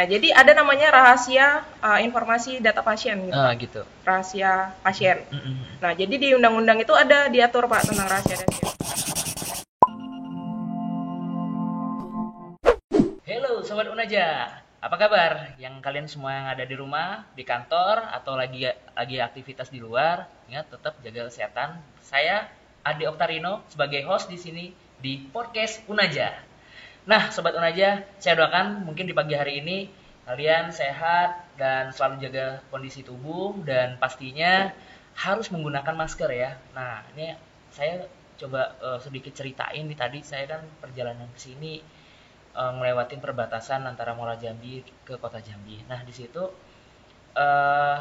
Nah, jadi ada namanya rahasia informasi data pasien gitu. Gitu. Rahasia pasien. Mm-mm. Nah, jadi di undang-undang itu ada diatur Pak tentang rahasia pasien. Halo Sobat Unaja, apa kabar? Yang kalian semua yang ada di rumah, di kantor, atau lagi aktivitas di luar, ingat tetap jaga kesehatan. Saya Ade Oktarino sebagai host di sini di podcast Unaja. Nah, Sobat Unaja, saya doakan mungkin di pagi hari ini kalian sehat dan selalu jaga kondisi tubuh dan pastinya harus menggunakan masker ya. Nah, ini saya coba sedikit ceritain nih, tadi saya kan perjalanan ke sini ngelewatin perbatasan antara Muara Jambi ke Kota Jambi. Nah, di situ eh,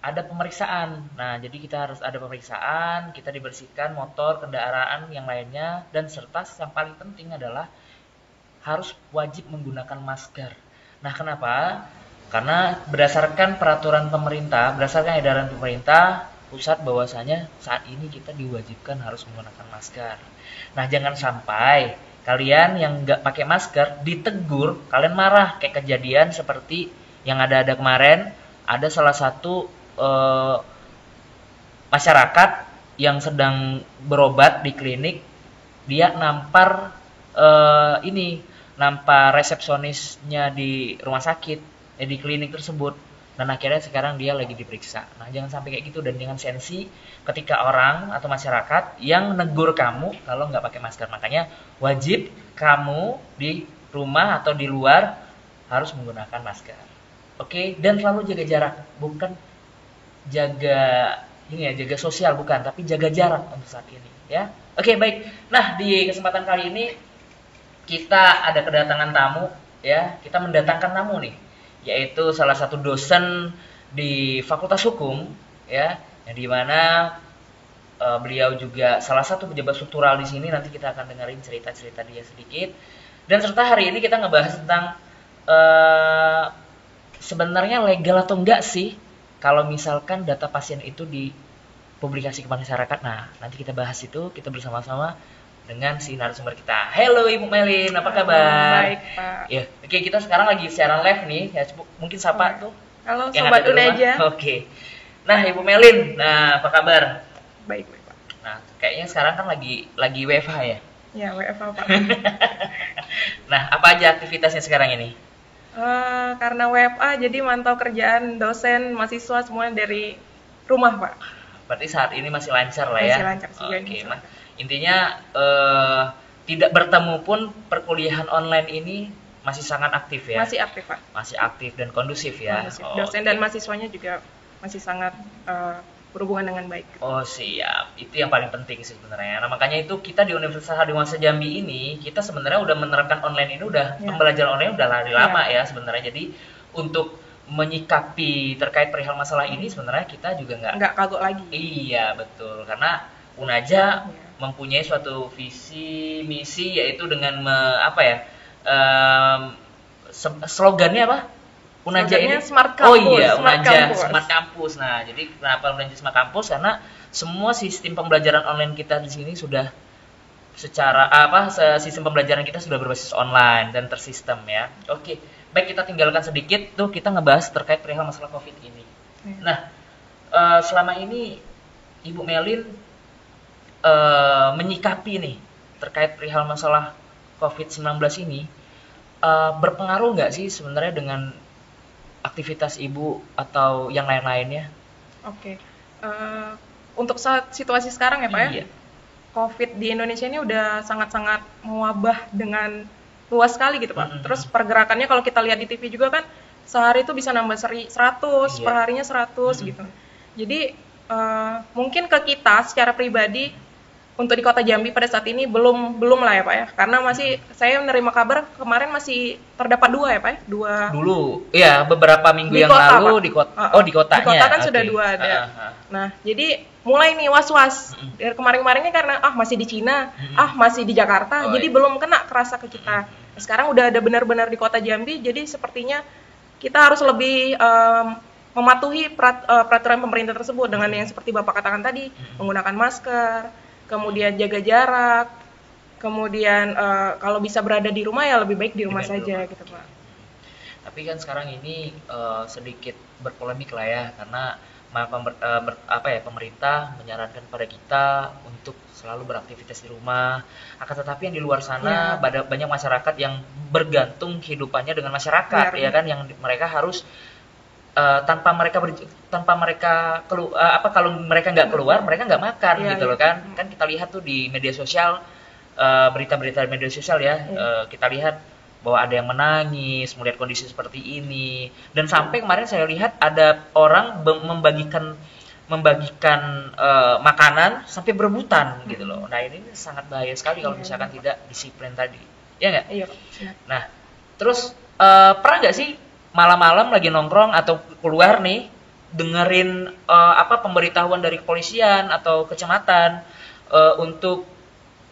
ada pemeriksaan. Nah, jadi kita harus ada pemeriksaan, kita dibersihkan motor, kendaraan yang lainnya, dan serta yang paling penting adalah harus wajib menggunakan masker. Nah, kenapa? Karena berdasarkan peraturan pemerintah, berdasarkan edaran pemerintah pusat bahwasanya saat ini kita diwajibkan harus menggunakan masker. Nah, jangan sampai kalian yang nggak pakai masker ditegur, kalian marah kayak kejadian seperti yang ada kemarin. Ada salah satu masyarakat yang sedang berobat di klinik, dia nampar resepsionisnya di rumah sakit, di klinik tersebut, dan akhirnya sekarang dia lagi diperiksa. Nah, jangan sampai kayak gitu, dan jangan sensi ketika orang atau masyarakat yang negur kamu kalau nggak pakai masker. Makanya wajib kamu di rumah atau di luar harus menggunakan masker. Oke, dan selalu jaga jarak, bukan jaga jaga sosial bukan, tapi jaga jarak untuk saat ini ya. Oke, baik. Nah, di kesempatan kali ini kita ada kedatangan tamu ya. Kita mendatangkan tamu nih, yaitu salah satu dosen di Fakultas Hukum ya, yang dimana beliau juga salah satu pejabat struktural di sini. Nanti kita akan dengerin cerita-cerita dia sedikit. Dan serta hari ini kita ngebahas tentang sebenarnya legal atau enggak sih kalau misalkan data pasien itu dipublikasi ke masyarakat. Nah, nanti kita bahas itu, kita bersama-sama dengan si narasumber kita. Halo Ibu Melin, apa kabar? Baik, Pak. Ya, oke, kita sekarang lagi siaran live nih. Ya, mungkin sapa tuh. Halo yang Sobat ada di rumah. Unaja. Oke. Nah, Ibu Melin, nah apa kabar? Baik, Pak. Nah, kayaknya sekarang kan lagi WFH ya? Ya, WFH, Pak. Nah, apa aja aktivitasnya sekarang ini? Karena WFA jadi mantau kerjaan dosen, mahasiswa semuanya dari rumah, Pak. Berarti saat ini masih lancar lah ya? Masih lancar sih. Oke, intinya tidak bertemu pun perkuliahan online ini masih sangat aktif ya? Masih aktif, Pak. Masih aktif dan kondusif ya? Dosen dan mahasiswanya juga masih sangat berhubungan dengan baik. Oh, siap. Itu yang paling penting sih sebenarnya. Nah, makanya itu kita di Universitas Hadiwangsa Jambi ini, kita sebenarnya udah menerapkan online ini pembelajaran online udah lama ya sebenarnya. Jadi untuk menyikapi terkait perihal masalah ini sebenarnya kita juga nggak kagok lagi. Iya, betul. Karena Unaja mempunyai suatu visi misi, yaitu dengan slogannya apa? Unaja ini Smart Campus. Oh iya, Unaja Smart Campus. Nah, jadi kenapa Unaja Smart Campus? Karena semua sistem pembelajaran online kita di sini sudah sistem pembelajaran kita sudah berbasis online dan tersistem ya. Oke, baik, kita tinggalkan sedikit tuh, kita ngebahas terkait perihal masalah Covid ini. Nah, selama ini Ibu Melin menyikapi nih terkait perihal masalah COVID-19 ini, berpengaruh nggak sih sebenarnya dengan aktivitas Ibu atau yang lain-lainnya? Oke. Untuk saat situasi sekarang ya, Pak ya? COVID di Indonesia ini udah sangat-sangat mewabah dengan luas sekali gitu, Pak. Terus pergerakannya kalau kita lihat di TV juga kan, sehari itu bisa nambah 100, perharinya 100 gitu. Jadi mungkin ke kita secara pribadi untuk di Kota Jambi pada saat ini belum lah ya, Pak ya. Karena masih saya menerima kabar kemarin masih terdapat 2 ya, Pak ya. 2 dulu. Iya, beberapa minggu yang kota, lalu Pak. di kota. Oh, di kotanya. Di kota kan sudah 2 ada. Nah, jadi mulai nih was-was. Dari kemarin-kemarinnya karena masih di Cina, masih di Jakarta, jadi belum kena kerasa ke kita. Sekarang udah ada benar-benar di Kota Jambi, jadi sepertinya kita harus lebih mematuhi peraturan pemerintah tersebut dengan yang seperti Bapak katakan tadi, menggunakan masker, kemudian jaga jarak, kemudian kalau bisa berada di rumah ya lebih baik di rumah saja gitu, Pak. Tapi kan sekarang ini sedikit berpolemik lah ya, karena pemerintah menyarankan pada kita untuk selalu beraktivitas di rumah. Akan tetapi yang di luar sana banyak masyarakat yang bergantung kehidupannya dengan masyarakat, ya kan, yang mereka harus tanpa mereka kalau mereka nggak keluar, mereka nggak makan gitu loh kan. Kan kita lihat tuh di media sosial, berita-berita media sosial ya, kita lihat bahwa ada yang menangis melihat kondisi seperti ini, dan sampai kemarin saya lihat ada orang membagikan makanan sampai berebutan gitu loh. Nah ini sangat bahaya sekali kalau misalkan tidak disiplin tadi, ya nggak? Iya. Nah terus pernah nggak sih malam-malam lagi nongkrong atau keluar nih dengerin pemberitahuan dari kepolisian atau kecamatan untuk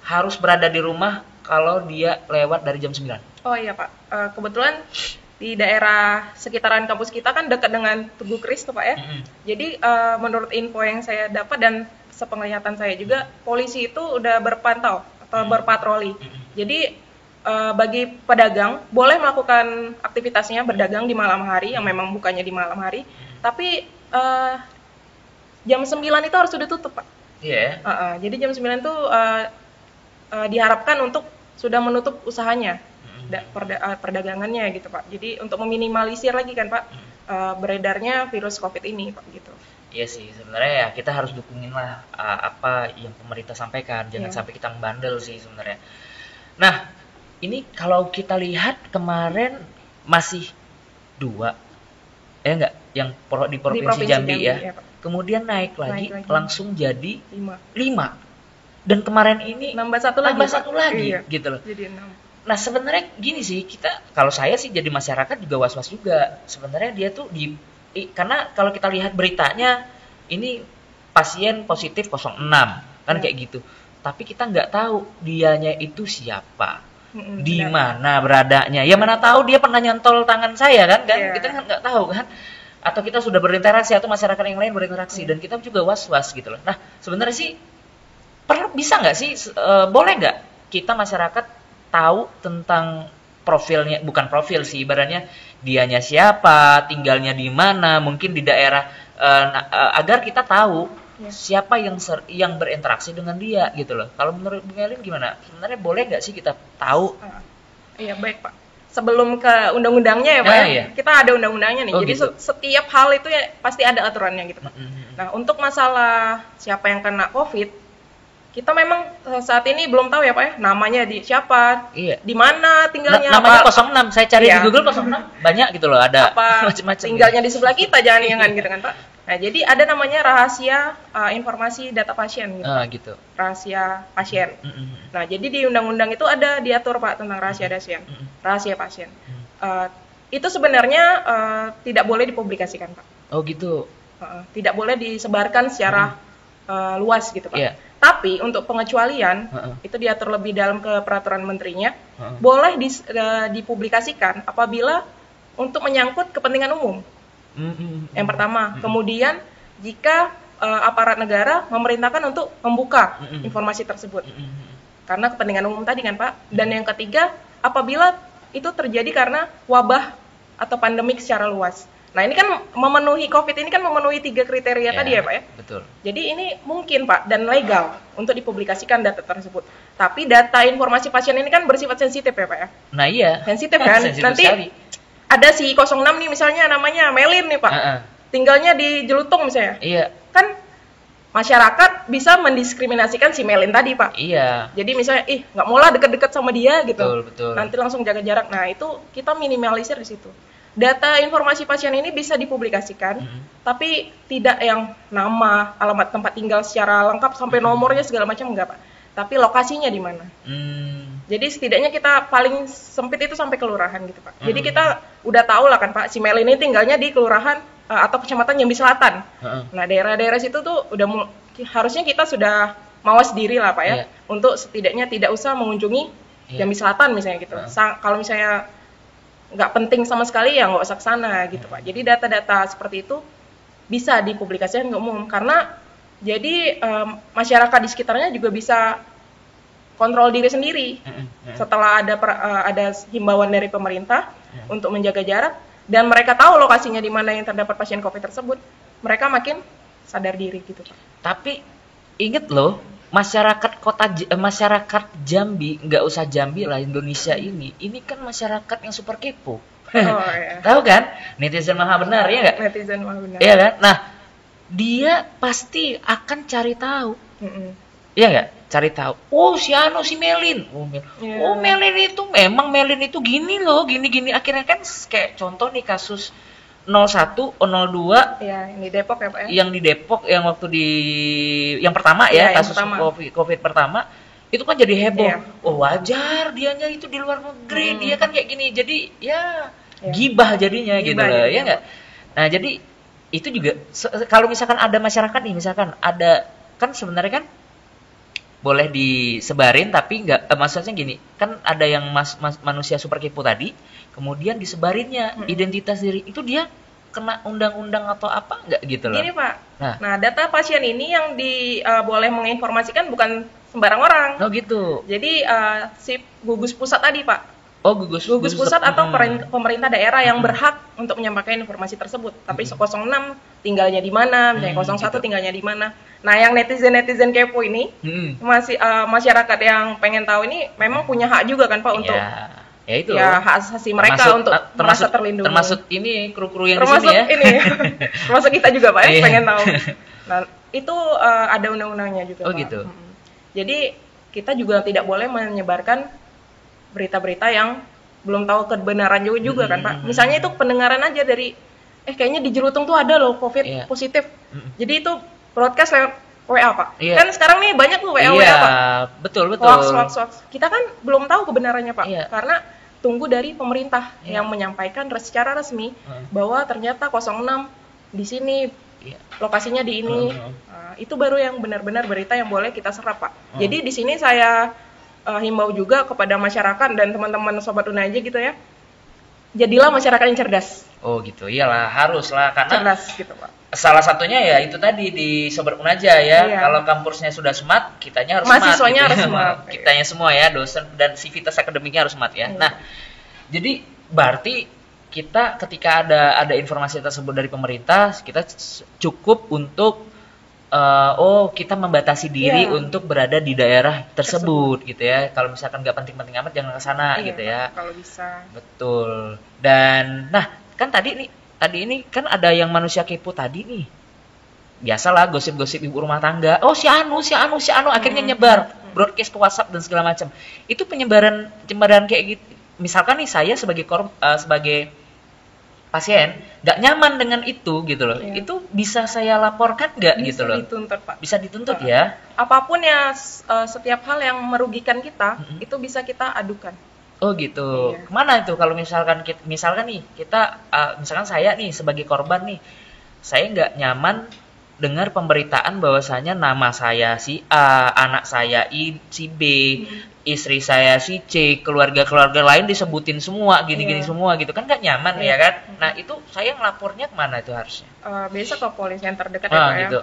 harus berada di rumah kalau dia lewat dari jam 9? Oh iya Pak, kebetulan di daerah sekitaran kampus kita kan dekat dengan Tugu Kris tuh Pak ya. Jadi menurut info yang saya dapat dan sepenglihatan saya juga, polisi itu udah berpantau atau berpatroli. Jadi bagi pedagang boleh melakukan aktivitasnya berdagang di malam hari yang memang bukannya di malam hari, tapi jam 9 itu harus sudah tutup Pak. Iya. Jadi jam 9 itu diharapkan untuk sudah menutup usahanya. Perdagangannya gitu Pak. Jadi untuk meminimalisir lagi kan Pak beredarnya virus COVID ini Pak gitu. Iya sih, sebenarnya ya kita harus dukungin lah apa yang pemerintah sampaikan, jangan sampai kita bandel sih sebenarnya. Nah, ini kalau kita lihat kemarin masih 2 enggak yang di Provinsi Jambi ya. Kemudian naik lagi langsung jadi 5. Dan kemarin ini nambah satu lagi gitu loh. Jadi 6. Nah sebenarnya gini sih, kalau saya sih jadi masyarakat juga was-was juga. Sebenarnya dia tuh karena kalau kita lihat beritanya ini pasien positif 06 kan kayak gitu. Tapi kita nggak tahu dianya itu siapa, di mana beradanya. Ya mana tahu dia pernah nyantol tangan saya kan? Kita kan nggak tahu kan. Atau kita sudah berinteraksi atau masyarakat yang lain berinteraksi dan kita juga was-was gitu loh. Nah sebenarnya sih bisa nggak sih, boleh nggak kita masyarakat tahu tentang profilnya, bukan profil sih, ibaratnya dianya siapa, tinggalnya di mana, mungkin di daerah, agar kita tahu siapa yang berinteraksi dengan dia gitu loh. Kalau menurut Bung Elin gimana? Sebenarnya boleh nggak sih kita tahu? Iya baik Pak. Sebelum ke undang-undangnya ya Pak, kita ada undang-undangnya nih. Jadi gitu. Setiap hal itu ya pasti ada aturannya gitu Pak. Nah untuk masalah siapa yang kena COVID, kita memang saat ini belum tahu ya Pak ya, namanya siapa, di mana tinggalnya. Namanya 06, saya cari di Google 06, banyak gitu loh, ada macam-macam. Tinggalnya di sebelah kita, jangan gitu kan Pak. Nah jadi ada namanya rahasia informasi data pasien gitu, gitu. Rahasia pasien. Nah jadi di undang-undang itu ada diatur Pak tentang rahasia pasien. Itu sebenarnya tidak boleh dipublikasikan Pak. Oh gitu. Tidak boleh disebarkan secara luas gitu Pak. Tapi untuk pengecualian itu diatur lebih dalam ke peraturan menterinya, boleh dipublikasikan apabila untuk menyangkut kepentingan umum. Yang pertama, kemudian jika aparat negara memerintahkan untuk membuka informasi tersebut karena kepentingan umum tadi kan Pak. Dan yang ketiga, apabila itu terjadi karena wabah atau pandemik secara luas. Nah ini kan memenuhi COVID ini kan memenuhi 3 kriteria tadi ya Pak ya. Betul. Jadi ini mungkin Pak dan legal untuk dipublikasikan data tersebut. Tapi data informasi pasien ini kan bersifat sensitif ya Pak ya. Nah iya. Sensitif kan. Nanti sekali. Ada si 06 nih misalnya namanya Melin nih Pak. Tinggalnya di Jelutung misalnya. Iya. Kan masyarakat bisa mendiskriminasikan si Melin tadi Pak. Iya. Jadi misalnya nggak mau lah deket-deket sama dia gitu. Betul. Nanti langsung jaga jarak. Nah itu kita minimalisir di situ. Data informasi pasien ini bisa dipublikasikan, tapi tidak yang nama, alamat tempat tinggal secara lengkap sampai nomornya segala macam enggak Pak. Tapi lokasinya di mana. Jadi setidaknya kita paling sempit itu sampai kelurahan gitu Pak. Jadi kita udah tahu lah kan Pak, si Mel ini tinggalnya di kelurahan atau kecamatan Jambi Selatan. Nah daerah-daerah situ tuh udah harusnya kita sudah mawas diri lah Pak ya, untuk setidaknya tidak usah mengunjungi Jambi Selatan misalnya gitu. Kalau misalnya nggak penting sama sekali ya nggak usah ke sana gitu Pak. Jadi data-data seperti itu bisa dipublikasikan ke umum karena jadi masyarakat di sekitarnya juga bisa kontrol diri sendiri. Setelah ada himbauan dari pemerintah untuk menjaga jarak, dan mereka tahu lokasinya di mana yang terdapat pasien COVID tersebut, mereka makin sadar diri gitu Pak. Tapi inget loh, masyarakat Jambi, nggak usah Jambi lah, Indonesia ini kan masyarakat yang super kepo. Iya. Tahu kan? Netizen maha benar, ya nggak? Netizen maha benar. Iya kan? Nah, dia pasti akan cari tahu. Iya nggak? Cari tahu. Oh, si Melin. Melin itu memang Melin itu gini loh, gini. Akhirnya kan kayak contoh nih kasus 01, 02. Iya, yang di Depok ya Pak ya. Yang di Depok yang waktu yang pertama ya, kasus COVID pertama. Itu kan jadi heboh. Iya. Oh, wajar dianya itu di luar negeri, dia kan kayak gini. Jadi ya gibah jadinya gitu loh, ya nggak? Nah, jadi itu juga kalau misalkan ada masyarakat nih, misalkan ada, kan sebenarnya kan boleh disebarin tapi nggak, maksudnya gini, kan ada yang manusia super kepo tadi, kemudian disebarinnya identitas diri, itu dia kena undang-undang atau apa nggak gitu loh. Gini Pak, nah data pasien ini yang boleh menginformasikan bukan sembarang orang. Oh gitu. Jadi si gugus pusat tadi Pak. Oh, gugus pusat atau pemerintah daerah yang berhak untuk menyampaikan informasi tersebut. Tapi 06 tinggalnya di mana, misalnya 01 gitu. Tinggalnya di mana. Nah, yang netizen kepo ini masih masyarakat yang pengen tahu ini memang punya hak juga kan Pak untuk ya itu. Ya, hak asasi mereka untuk merasa terlindungi. Termasuk ini kru-kru yang termasuk di sini ya. Termasuk kita juga Pak ya, pengen tahu. Nah, itu ada undang-undangnya juga Pak. Oh gitu. Jadi kita juga tidak boleh menyebarkan berita-berita yang belum tahu kebenaran juga kan Pak. Misalnya itu pendengaran aja dari kayaknya di Jerutung tuh ada loh COVID positif. Jadi itu broadcast lewat WA Pak. Kan sekarang nih banyak tuh WA Pak. Betul. Hoax. Kita kan belum tahu kebenarannya Pak. Karena tunggu dari pemerintah yang menyampaikan secara resmi bahwa ternyata 06 di sini lokasinya di ini. Itu baru yang benar-benar berita yang boleh kita serap Pak. Jadi di sini saya himbau juga kepada masyarakat dan teman-teman Sobat Unaja gitu ya. Jadilah masyarakat yang cerdas. Oh gitu, iyalah haruslah karena cerdas gitu Pak. Salah satunya ya itu tadi di Sobat Unaja ya. Kalau kampusnya sudah smart, kitanya harus smart. Mahasiswanya harus smart. Kitanya semua ya, dosen dan sivitas akademiknya harus smart ya. Nah, jadi berarti kita ketika ada informasi tersebut dari pemerintah, kita cukup untuk kita membatasi diri untuk berada di daerah tersebut gitu ya. Kalau misalkan nggak penting-penting amat jangan ke sana gitu ya. Kalau bisa. Betul. Dan nah, kan tadi ini kan ada yang manusia kepo tadi nih. Biasalah gosip-gosip ibu rumah tangga. Oh, si anu akhirnya nyebar broadcast ke WhatsApp dan segala macam. Itu penyebaran kayak gitu. Misalkan nih saya sebagai pasien nggak nyaman dengan itu gitu loh, itu bisa saya laporkan nggak gitu loh? Bisa dituntut Pak. Bisa dituntut ya. Apapun ya, setiap hal yang merugikan kita itu bisa kita adukan. Oh gitu. Kemana itu kalau misalkan nih kita misalkan saya nih sebagai korban nih, saya nggak nyaman dengar pemberitaan bahwasanya nama saya si A, anak saya si B, istri saya si C, keluarga lain disebutin semua, gini-gini semua gitu kan, nggak nyaman ya kan. Nah itu saya ngelapornya kemana itu harusnya? Biasa ke polisi yang terdekat ya Pak gitu.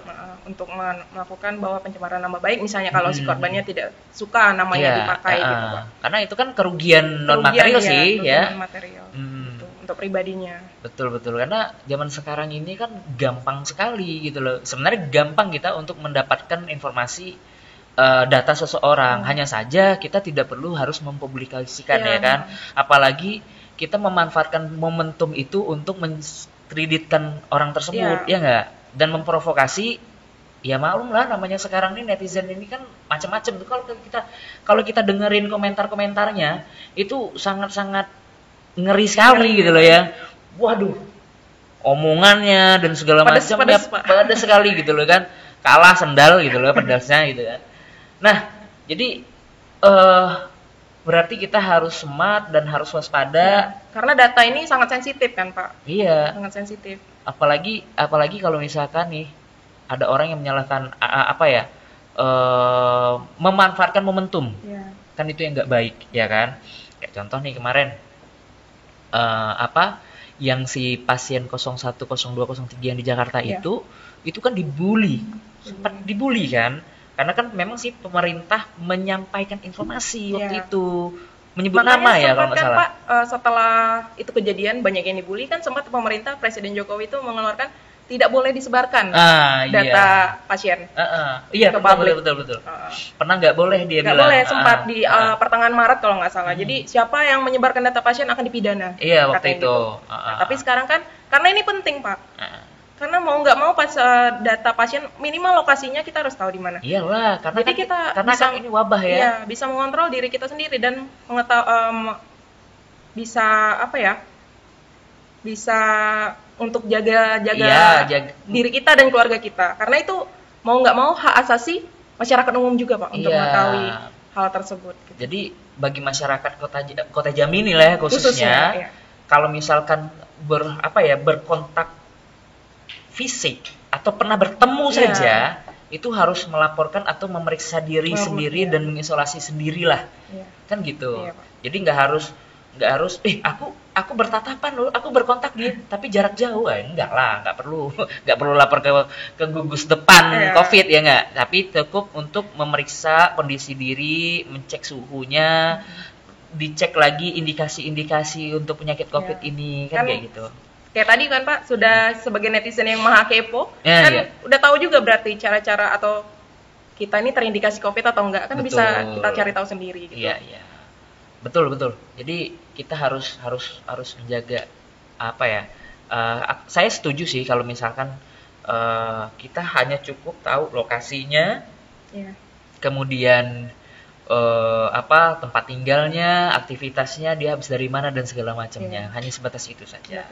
Untuk melakukan bahwa pencemaran nama baik, misalnya kalau si korbannya tidak suka namanya dipakai gitu Pak. Karena itu kan kerugian non material sih ya. Material. Untuk pribadinya. Betul karena zaman sekarang ini kan gampang sekali gitu loh. Sebenarnya gampang kita untuk mendapatkan informasi data seseorang, hanya saja kita tidak perlu harus mempublikasikan ya kan. Apalagi kita memanfaatkan momentum itu untuk menskreditkan orang tersebut ya nggak, dan memprovokasi. Ya maklum lah, namanya sekarang ini netizen ini kan macam-macam tuh. Kalau kita dengerin komentarnya itu sangat-sangat ngeri sekali gitu loh ya. Waduh, omongannya dan segala macam ya pedas sekali gitu loh kan. Kalah sendal gitu loh pedasnya gitu kan. Nah, jadi berarti kita harus smart dan harus waspada karena data ini sangat sensitif kan Pak. Iya. Sangat sensitif. Apalagi kalau misalkan nih ada orang yang menyalahkan memanfaatkan momentum. Kan itu yang nggak baik ya kan. Kayak contoh nih kemarin yang si pasien 01, 02, 03 yang di Jakarta itu kan dibully. Sempat dibully kan. Karena kan memang si pemerintah menyampaikan informasi waktu itu menyebut Makanya nama ya sempat kalau nggak kan salah. Pak, setelah itu kejadian banyak yang dibully kan sempat pemerintah Presiden Jokowi itu mengeluarkan tidak boleh disebarkan data pasien iya ke betul, publik. betul. Pernah nggak boleh dia nggak bilang. boleh sempat di pertengahan Maret kalau nggak salah. Jadi siapa yang menyebarkan data pasien akan dipidana. Iya waktu itu. Gitu. Nah, tapi sekarang kan karena ini penting Pak. Karena mau nggak mau pas data pasien minimal lokasinya kita harus tahu di mana. Iyalah, karena jadi kan, kita karena bisa, kan ini wabah ya. Iya, bisa mengontrol diri kita sendiri dan bisa apa ya? Bisa untuk jaga diri kita dan keluarga kita. Karena itu mau nggak mau hak asasi masyarakat umum juga Pak untuk mengetahui hal tersebut. Gitu. Jadi bagi masyarakat kota Jambi ini lah khususnya, kalau misalkan berkontak fisik atau pernah bertemu saja, itu harus melaporkan atau memeriksa diri sendiri dan mengisolasi sendirilah, kan gitu. Jadi nggak harus aku bertatapan loh, aku berkontak dia tapi jarak jauh, enggak lah, nggak perlu lapor ke gugus depan COVID ya nggak, tapi cukup untuk memeriksa kondisi diri, mencek suhunya, dicek lagi indikasi-indikasi untuk penyakit COVID ini kan kayak gitu. Kayak tadi kan Pak, sudah sebagai netizen yang maha kepo, udah tahu juga berarti cara-cara atau kita ini terindikasi COVID atau enggak, kan bisa kita cari tahu sendiri gitu. Iya. Betul. Jadi kita harus menjaga apa ya? Saya setuju sih kalau misalkan kita hanya cukup tahu lokasinya, kemudian tempat tinggalnya, aktivitasnya, dia habis dari mana dan segala macamnya. Hanya sebatas itu saja.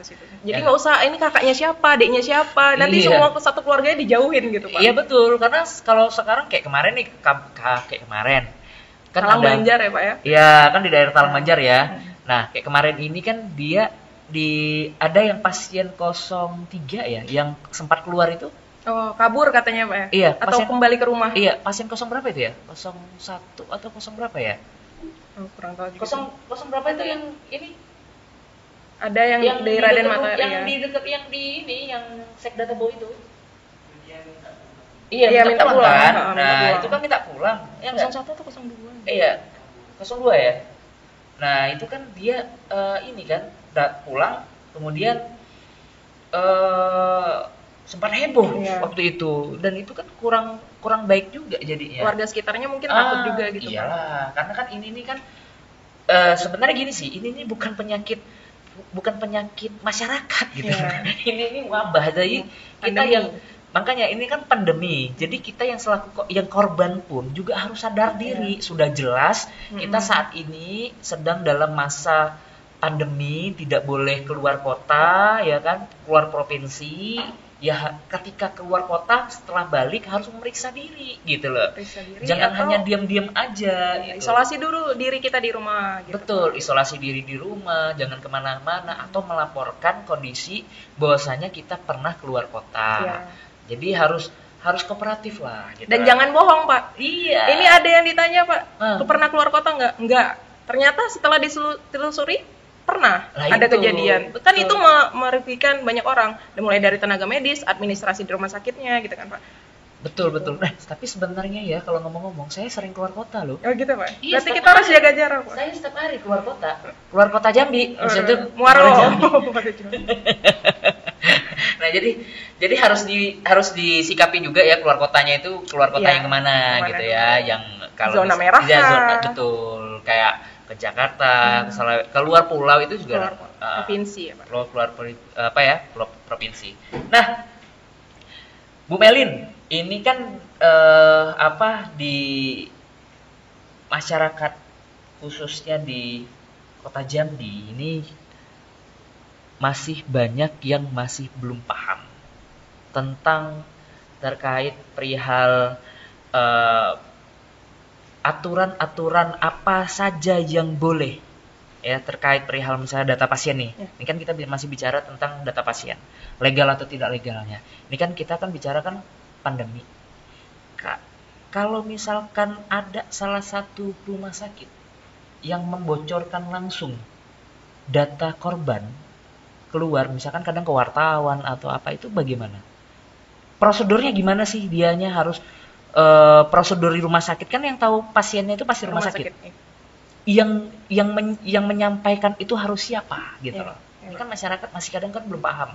Jadi nggak usah ini kakaknya siapa, adiknya siapa, nanti semua satu keluarganya dijauhin gitu Pak. Iya betul, karena kalau sekarang kayak kemarin nih, kan Talang Banjar ya Pak ya? Iya, kan di daerah Talang Banjar ya. Nah, kayak kemarin ini kan dia ada yang pasien 03 ya, yang sempat keluar itu. Oh, kabur katanya Pak ya? Iya. Atau kembali ke rumah? Iya, pasien 0 berapa itu ya? 01 atau 0 berapa ya? Oh, kurang tahu juga. 0 berapa itu yang ini? Ada yang di Raden Matahari yang ya? di dekat yang Sekda Tebo itu. Iya, minta pulang kan? Itu kan minta pulang. Ya 01 atau 02? Iya, 02 ya. Nah, itu kan dia ini kan pulang, kemudian sempat heboh waktu itu, dan itu kan kurang baik juga jadinya. Warga sekitarnya mungkin takut juga gitu. Iyalah, karena kan ini kan sebenarnya gini sih, ini bukan penyakit masyarakat gitu. Ini wabah, jadi kita makanya ini kan pandemi. Jadi kita yang korban pun juga harus sadar diri. Sudah jelas kita saat ini sedang dalam masa pandemi, tidak boleh keluar kota, ya kan, keluar provinsi. Ya ketika keluar kota setelah balik harus memeriksa diri gitu loh. Jangan hanya diam-diam aja gitu. Isolasi dulu diri kita di rumah gitu. Betul, isolasi diri di rumah, jangan kemana-mana atau melaporkan kondisi bahwasanya kita pernah keluar kota. Jadi harus kooperatif lah gitu. Dan jangan bohong Pak. Iya. Ini ada yang ditanya Pak, pernah keluar kota enggak? Ternyata setelah ditelusuri pernah ada kejadian. Kan itu merugikan banyak orang, mulai dari tenaga medis, administrasi di rumah sakitnya gitu kan Pak. Betul. Tapi sebenarnya ya kalau ngomong-ngomong, saya sering keluar kota loh. Oh gitu Pak. Iya, berarti kita harus jaga jarak Pak. Saya setiap hari keluar kota Jambi, maksudnya Muaro. Nah jadi harus disikapi juga ya, keluar kotanya itu keluar kota yang kemana gitu ya, yang kalau zona merah. Betul, kayak ke Jakarta, keluar pulau itu juga provinsi ya Pak. Keluar provinsi. Nah, Bu Melin, ini kan di masyarakat khususnya di Kota Jambi ini masih banyak yang masih belum paham tentang terkait perihal aturan-aturan apa saja yang boleh ya terkait perihal misalnya data pasien nih. Ini kan kita masih bicara tentang data pasien, legal atau tidak legalnya. Ini kan kita kan bicara kan pandemi. Kalau misalkan ada salah satu rumah sakit yang membocorkan langsung data korban keluar, misalkan kadang ke wartawan atau apa, itu bagaimana? Prosedurnya gimana sih? Dianya harus prosedur di rumah sakit kan, yang tahu pasiennya itu pasti rumah sakit. yang menyampaikan itu harus siapa gitu loh. Ini kan masyarakat masih kadang kan belum paham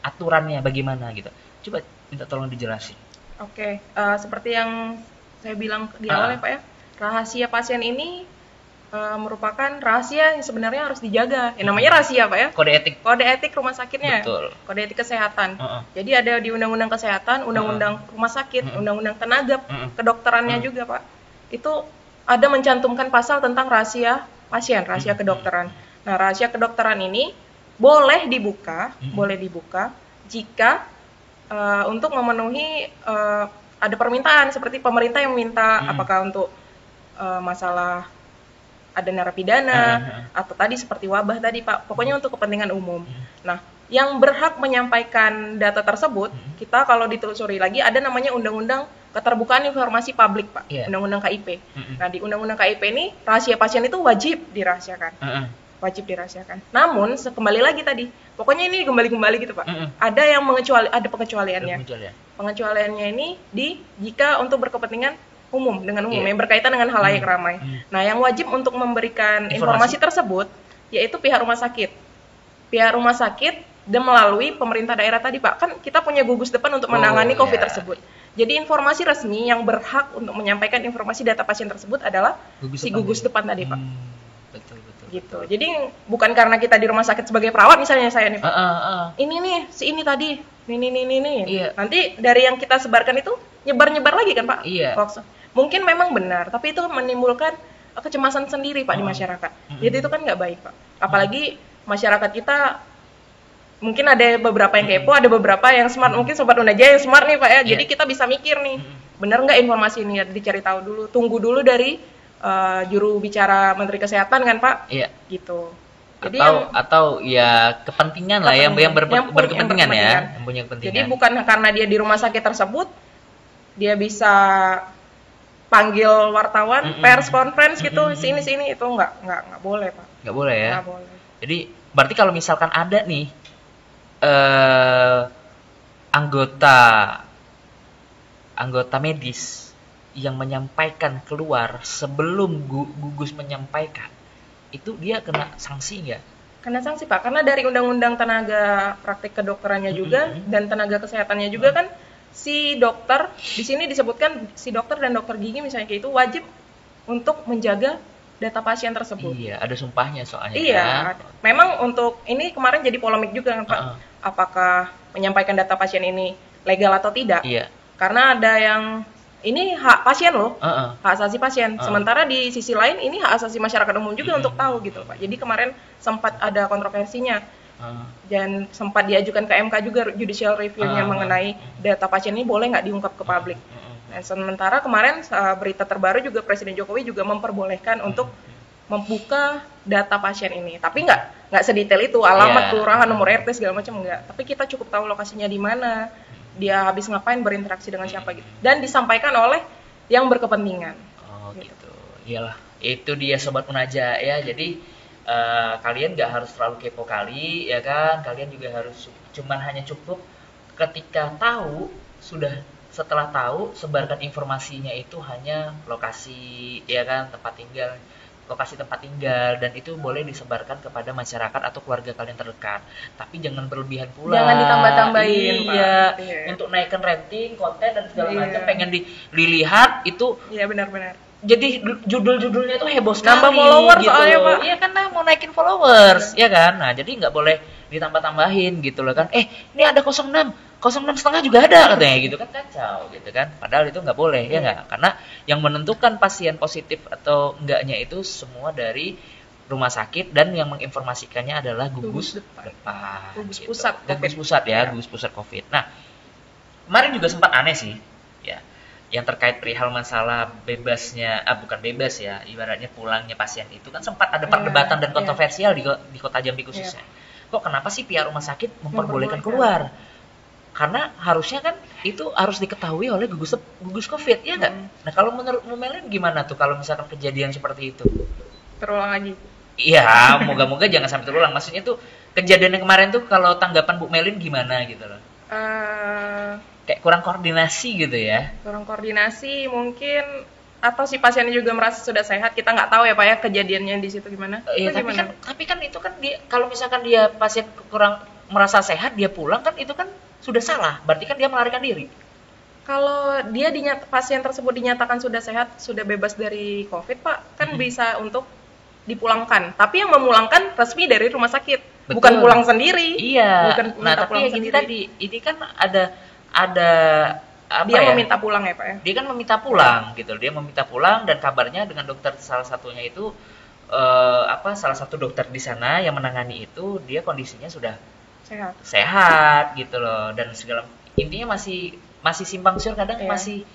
aturannya bagaimana gitu. Coba minta tolong dijelasin. Oke, seperti yang saya bilang di awal ya Pak ya, rahasia pasien ini merupakan rahasia yang sebenarnya harus dijaga. Yang namanya rahasia Pak ya. Kode etik rumah sakitnya. Betul. Kode etik kesehatan. Jadi ada di Undang-Undang Kesehatan, Undang-Undang Rumah Sakit, Undang-Undang Tenaga Kedokterannya juga Pak. Itu ada mencantumkan pasal tentang rahasia pasien, rahasia kedokteran. Nah, rahasia kedokteran ini boleh dibuka jika untuk memenuhi ada permintaan seperti pemerintah yang minta apakah untuk masalah ada narapidana atau tadi seperti wabah tadi Pak, pokoknya untuk kepentingan umum. Nah, yang berhak menyampaikan data tersebut, kita kalau ditelusuri lagi ada namanya Undang-Undang Keterbukaan Informasi Publik Pak, Undang-Undang KIP. Nah, di Undang-Undang KIP ini rahasia pasien itu wajib dirahasiakan. Wajib dirahasiakan. Namun kembali lagi tadi, pokoknya ini kembali gitu Pak. Ada yang ada pengecualiannya. Pengecualiannya ini jika untuk berkepentingan umum dengan umum yang berkaitan dengan halayak ramai. Nah, yang wajib untuk memberikan informasi tersebut yaitu pihak rumah sakit. Pihak rumah sakit dan melalui pemerintah daerah tadi Pak. Kan kita punya gugus depan untuk menangani COVID tersebut. Jadi informasi resmi yang berhak untuk menyampaikan informasi data pasien tersebut adalah gugus depan tadi Pak. Betul. Gitu. Jadi bukan karena kita di rumah sakit sebagai perawat misalnya saya nih Pak. Ini nih si ini tadi. Ini. Nanti dari yang kita sebarkan itu nyebar lagi kan Pak. Hoax. Mungkin memang benar, tapi itu menimbulkan kecemasan sendiri Pak di masyarakat. Jadi itu kan nggak baik Pak. Apalagi masyarakat kita mungkin ada beberapa yang kepo, ada beberapa yang smart. Mungkin Sobat Unaja yang smart nih Pak ya. Jadi kita bisa mikir nih, benar nggak informasi ini, dicari tahu dulu, tunggu dulu dari juru bicara Menteri Kesehatan kan Pak. Gitu. Jadi atau ya kepentingan lah yang berkepentingan ya, yang punya kepentingan. Jadi bukan karena dia di rumah sakit tersebut dia bisa panggil wartawan, pers conference gitu, sini itu nggak boleh Pak. Nggak boleh ya. Nggak boleh. Jadi berarti kalau misalkan ada nih anggota medis yang menyampaikan keluar sebelum gugus menyampaikan, itu dia kena sanksi nggak? Kena sanksi Pak, karena dari Undang-Undang Tenaga Praktik Kedokterannya juga dan tenaga kesehatannya juga kan si dokter, di sini disebutkan si dokter dan dokter gigi misalnya kayak itu wajib untuk menjaga data pasien tersebut. Iya, ada sumpahnya soalnya. Iya, memang untuk ini kemarin jadi polemik juga kan Pak, apakah menyampaikan data pasien ini legal atau tidak? Iya. Karena ada yang ini hak pasien loh, hak asasi pasien. Sementara di sisi lain ini hak asasi masyarakat umum juga untuk tahu gitu Pak. Jadi kemarin sempat ada kontroversinya. Dan sempat diajukan ke MK juga judicial review-nya mengenai data pasien ini boleh nggak diungkap ke publik. Dan sementara kemarin berita terbaru juga Presiden Jokowi juga memperbolehkan untuk membuka data pasien ini. Tapi nggak sedetail itu, alamat, kelurahan, nomor RT segala macam nggak. Tapi kita cukup tahu lokasinya di mana, dia habis ngapain, berinteraksi dengan siapa gitu. Dan disampaikan oleh yang berkepentingan. Oh gitu. Iyalah, itu dia Sobat Unaja ya. Jadi kalian nggak harus terlalu kepo kali ya kan, kalian juga harus hanya cukup ketika tahu, setelah tahu sebarkan informasinya itu hanya lokasi ya kan, lokasi tempat tinggal, dan itu boleh disebarkan kepada masyarakat atau keluarga kalian terdekat, tapi jangan berlebihan pula, jangan ditambah-tambahin untuk naikkan rating konten dan segala macam, pengen dilihat itu benar-benar. Jadi judul-judulnya tuh heboh sekali. Nambah followers gitu soalnya Pak. Iya kan, mau naikin followers, ya kan. Nah jadi nggak boleh ditambah-tambahin gitu loh kan. Ini ada 06 setengah juga ada katanya gitu kan, kacau gitu kan. Padahal itu nggak boleh ya nggak. Karena yang menentukan pasien positif atau enggaknya itu semua dari rumah sakit, dan yang menginformasikannya adalah gugus depan. Gugus gitu. pusat. Gugus pusat ya, gugus pusat COVID. Nah kemarin juga sempat aneh sih ya, yang terkait perihal masalah bukan bebas ya, ibaratnya pulangnya pasien itu kan sempat ada perdebatan dan kontroversial di Kota Jambi khususnya. Kok kenapa sih pihak rumah sakit memperbolehkan keluar? Karena harusnya kan itu harus diketahui oleh gugus COVID, ya nggak? Nah kalau menurut Bu Melin gimana tuh kalau misalkan kejadian seperti itu? Terulang lagi? Iya, moga-moga jangan sampai terulang. Maksudnya tuh kejadian yang kemarin tuh kalau tanggapan Bu Melin gimana gitu loh? Kayak kurang koordinasi gitu ya? Kurang koordinasi, mungkin atau si pasiennya juga merasa sudah sehat, kita nggak tahu ya Pak ya kejadiannya di situ gimana. Iya, tapi kan itu kan dia, kalau misalkan dia pasien kurang merasa sehat dia pulang kan itu kan sudah salah, berarti kan dia melarikan diri. Kalau dia pasien tersebut dinyatakan sudah sehat, sudah bebas dari COVID Pak, kan bisa untuk dipulangkan. Tapi yang memulangkan resmi dari rumah sakit, betul, bukan pulang sendiri. Iya. Nah tapi ya gini tadi, ini kan ada apa dia ya? Meminta pulang ya Pak ya. Dia kan meminta pulang gitu, dia meminta pulang dan kabarnya dengan dokter salah satunya itu salah satu dokter di sana yang menangani itu dia kondisinya sudah sehat gitu loh, dan segala intinya masih simpang siur, kadang masih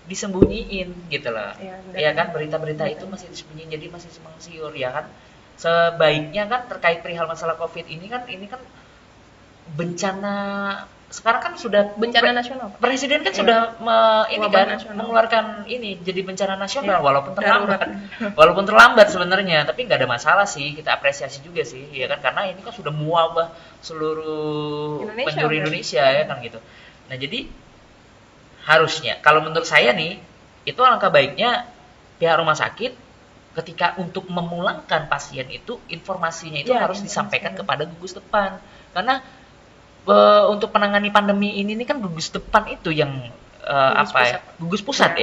disembunyiin gitu loh. Ya kan berita-berita itu masih disembunyiin, jadi masih simpang siur ya kan. Sebaiknya kan terkait perihal masalah Covid ini kan bencana, sekarang kan sudah bencana nasional. Presiden kan sudah mengeluarkan ini jadi bencana nasional, walaupun terlambat. Walaupun terlambat sebenarnya, tapi nggak ada masalah sih, kita apresiasi juga sih, ya kan, karena ini kan sudah mewabah seluruh penjuru Indonesia ya kan gitu. Nah, jadi harusnya kalau menurut saya nih, itu alangkah baiknya pihak rumah sakit ketika untuk memulangkan pasien itu informasinya itu harus disampaikan kepada gugus depan, karena untuk menangani pandemi ini kan gugus depan itu yang gugus pusat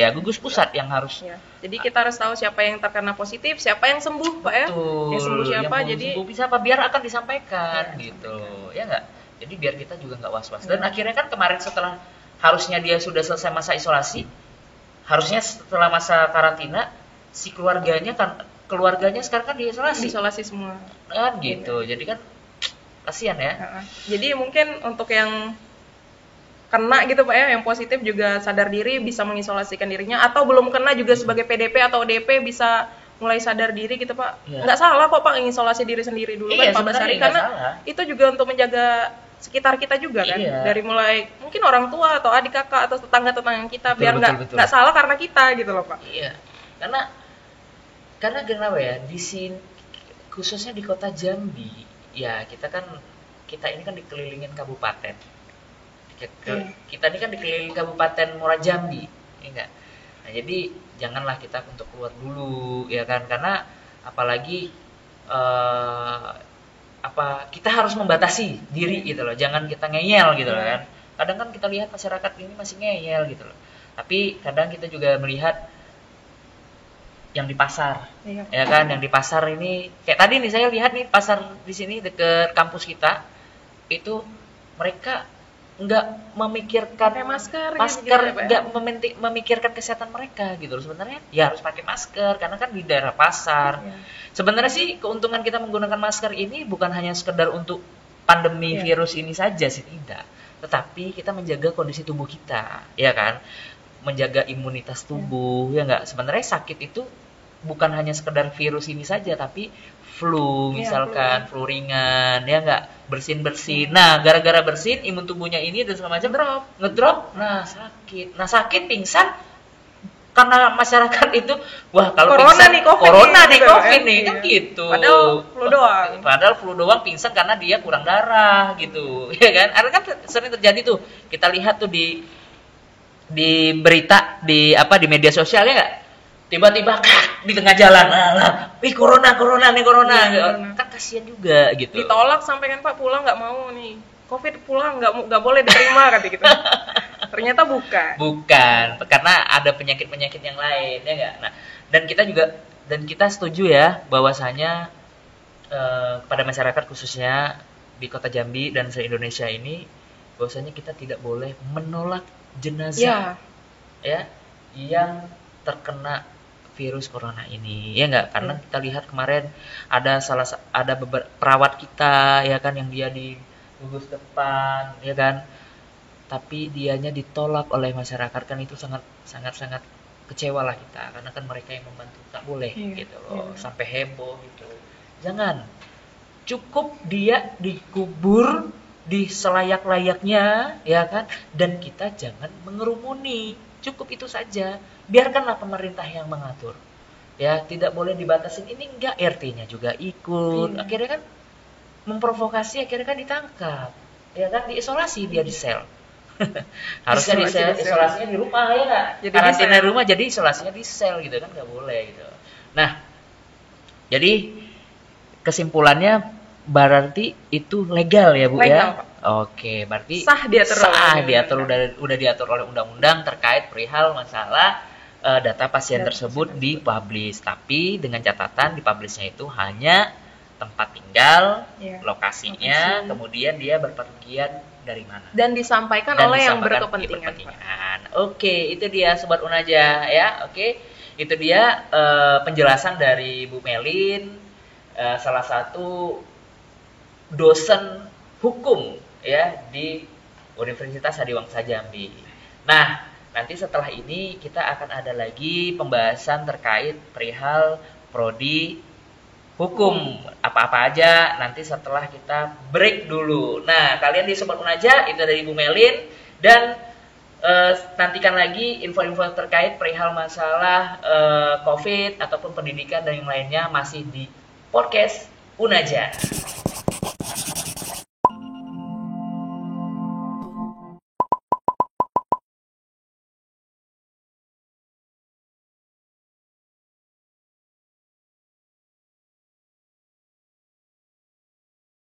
yang harus. Jadi kita harus tahu siapa yang terkena positif, siapa yang sembuh Pak ya. Yang sembuh siapa, jadi sembuh bisa apa, biar akan disampaikan gitu. Ya enggak? Jadi biar kita juga enggak was-was. Dan akhirnya kan kemarin setelah harusnya dia sudah selesai masa isolasi, harusnya setelah masa karantina si keluarganya sekarang kan diisolasi semua. Kan gitu. Jadi kan kasihan ya. Jadi mungkin untuk yang kena gitu Pak ya, yang positif juga sadar diri, bisa mengisolasikan dirinya, atau belum kena juga sebagai PDP atau ODP bisa mulai sadar diri gitu Pak. Nggak salah kok Pak mengisolasi diri sendiri dulu kan 14 hari, karena itu juga untuk menjaga sekitar kita juga kan. Dari mulai mungkin orang tua atau adik kakak atau tetangga-tetangga kita, biar nggak salah karena kita gitu loh Pak. Iya. Karena kenapa ya, di sini khususnya di kota Jambi ya, kita ini kan dikelilingin kabupaten. Kita ini kan dikelilingi kabupaten Muara Jambi, ya enggak? Nah, jadi janganlah kita untuk keluar dulu, ya kan? Karena apalagi kita harus membatasi diri gitu loh. Jangan kita ngeyel gitu loh kan. Kadang kan kita lihat masyarakat ini masih ngeyel gitu loh. Tapi kadang kita juga melihat yang di pasar, ya kan, yang di pasar ini kayak tadi nih saya lihat nih pasar di sini dekat kampus kita itu mereka nggak memikirkan masker, nggak memikirkan kesehatan mereka gitu loh. Sebenarnya ya harus pakai masker karena kan di daerah pasar. Sebenarnya sih keuntungan kita menggunakan masker ini bukan hanya sekedar untuk pandemi virus ini saja sih, tidak, tetapi kita menjaga kondisi tubuh kita, ya kan, menjaga imunitas tubuh, ya enggak. Sebenarnya sakit itu bukan hanya sekedar virus ini saja, tapi flu misalkan, flu ringan, ya enggak, bersin. Nah, gara-gara bersin imun tubuhnya ini dan segala macam ngedrop, nah sakit pingsan karena masyarakat itu kalau corona pingsan, nih, COVID nih kan gitu. Padahal flu doang pingsan karena dia kurang darah gitu, ya kan? Karena kan sering terjadi tuh, kita lihat tuh di berita di media sosial, ya nggak, tiba-tiba di tengah jalan, corona kan kasihan juga gitu. Ditolak sampai kan Pak, pulang nggak mau nih, COVID pulang nggak boleh diterima kata gitu. Ternyata bukan, karena ada penyakit yang lain, ya nggak. Nah, dan kita setuju ya bahwasanya pada masyarakat khususnya di kota Jambi dan se-Indonesia ini, bahwasanya kita tidak boleh menolak jenazah ya yang terkena virus corona ini, ya enggak, karena kita lihat kemarin ada beberapa perawat kita, ya kan, yang dia di gugus depan, ya kan, tapi dianya ditolak oleh masyarakat, kan itu sangat kecewa lah kita, karena kan mereka yang membantu, tak boleh gitu loh, sampai heboh gitu. Jangan, cukup dia dikubur di selayak-layaknya, ya kan, dan kita jangan mengerumuni, cukup itu saja, biarkanlah pemerintah yang mengatur, ya, tidak boleh dibatasin. Ini enggak, RT-nya juga ikut, akhirnya kan memprovokasi, akhirnya kan ditangkap, ya kan, diisolasi dia di sel. Harusnya isolasinya di rumah ya nggak? Karantina di rumah, jadi isolasinya di sel gitu kan, nggak boleh gitu. Nah, jadi kesimpulannya berarti itu legal ya Bu legal, ya? Pak. Oke, berarti sah diatur udah diatur oleh undang-undang terkait perihal masalah data pasien tersebut dipublish. Tapi dengan catatan dipublishnya itu hanya tempat tinggal, lokasinya, kemudian dia berpergian dari mana. Dan disampaikan oleh yang berkepentingan. Oke, itu dia Sobat Unaja ya. Oke, itu dia penjelasan dari Bu Melin, salah satu dosen hukum ya di Universitas Hadiwangsa Jambi. Nah, nanti setelah ini kita akan ada lagi pembahasan terkait perihal prodi hukum apa-apa aja nanti setelah kita break dulu. Nah, kalian di Sobat Unaja itu dari Bu Melin dan nantikan lagi info-info terkait perihal masalah COVID ataupun pendidikan dan yang lainnya masih di podcast Unaja.